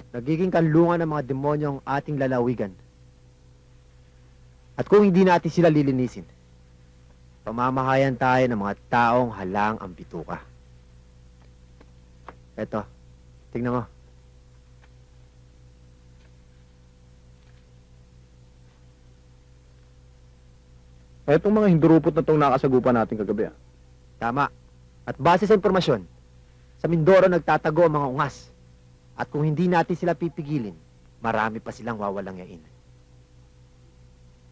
Nagiging kanlungan ng mga demonyo ang ating lalawigan. At kung hindi natin sila lilinisin, pamamahayan tayo ng mga taong halang ang bituka. Eto, tingnan mo. Etong mga hindurupot na itong nakasagupan natin kagabi. Tama. At base sa impormasyon, sa Mindoro nagtatago ang mga ungas. At kung hindi natin sila pipigilin, marami pa silang wawalang yain.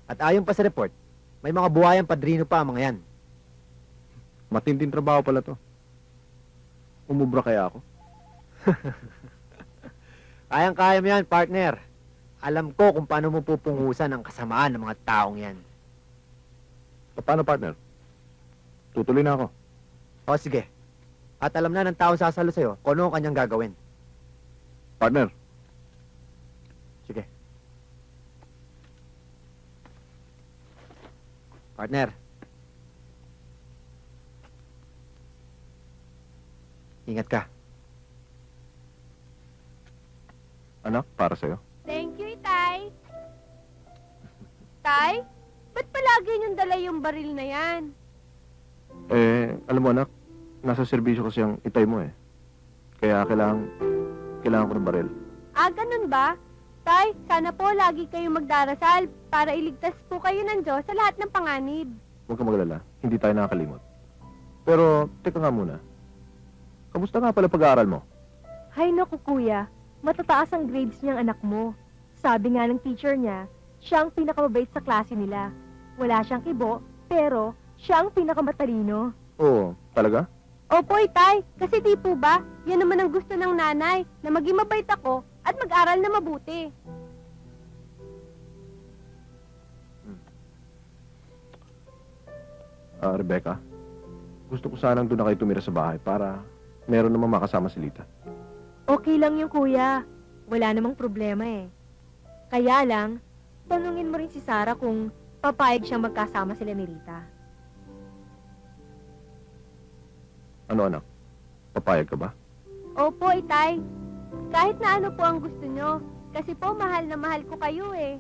At ayon pa sa report, may mga buhayang padrino pa ang mga yan. Matinding trabaho pala to. Umubra kaya ako? Kayang-kaya mo yan, partner. Alam ko kung paano mo pupungusan ang kasamaan ng mga taong yan. Paano, partner? Tutuloy na ako. O sige. At alam na ng tao sasalo sa'yo kung ano ang kanyang gagawin. Partner, Sige. Partner. Ingat ka. anak, para sa'yo. Thank you, Itay. Tay, ba't palagi niyong dala yung baril na yan? Alam mo anak, nasa serbisyo kasi ang itay mo eh. Kaya kailangan ko ng baril. Ah, ganun ba? Tay, sana po lagi kayong magdarasal para iligtas po kayo ng Diyos sa lahat ng panganib. Huwag kang magalala, hindi tayo nakakalimot. Pero, teka nga muna. Kamusta nga pala pag-aaral mo? Hay naku kuya, matataas ang grades niyang anak mo. Sabi nga ng teacher niya, siya ang pinakamabait sa klase nila. Wala siyang kibo, pero siya ang pinakamatalino. Oo, talaga? Opo, Itay, kasi di po ba, yan naman ang gusto ng nanay, na maging mabait ako at mag-aral na mabuti. Rebecca, gusto ko sanang doon na kayo tumira sa bahay para meron namang makasama si Lita. Okay lang yung kuya, wala namang problema eh. Kaya lang, tanungin mo rin si Sarah kung papayag siyang magkasama sila ni Rita. Ano anak? Papayag ka ba? Opo, Itay, kahit na ano po ang gusto nyo, kasi po mahal na mahal ko kayo eh.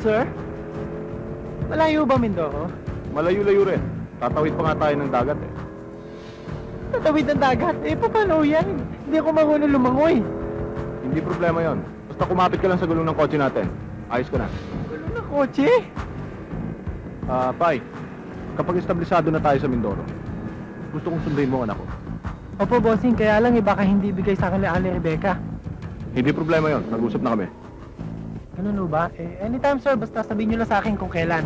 Sir? Malayo ba Mindoro? Malayo-layo rin. Tatawid pa nga tayo ng dagat eh. Tatawid ng dagat? Eh, paano yan? Hindi ako marunong lumangoy. Hindi problema yon. Basta kumapit ka lang sa gulong ng kotse natin. Ayos ka na. Gulo na kotse? Pai, kapag establisado na tayo sa Mindoro, gusto kong sunduin mo ang anak ko. Opo, bossing. Kaya lang, baka hindi bigay sa akin ni Ate Rebecca. Hindi problema yon. Nag-usap na kami. Ano ba? Anytime, sir. Basta sabihin nyo lang sa akin kung kailan.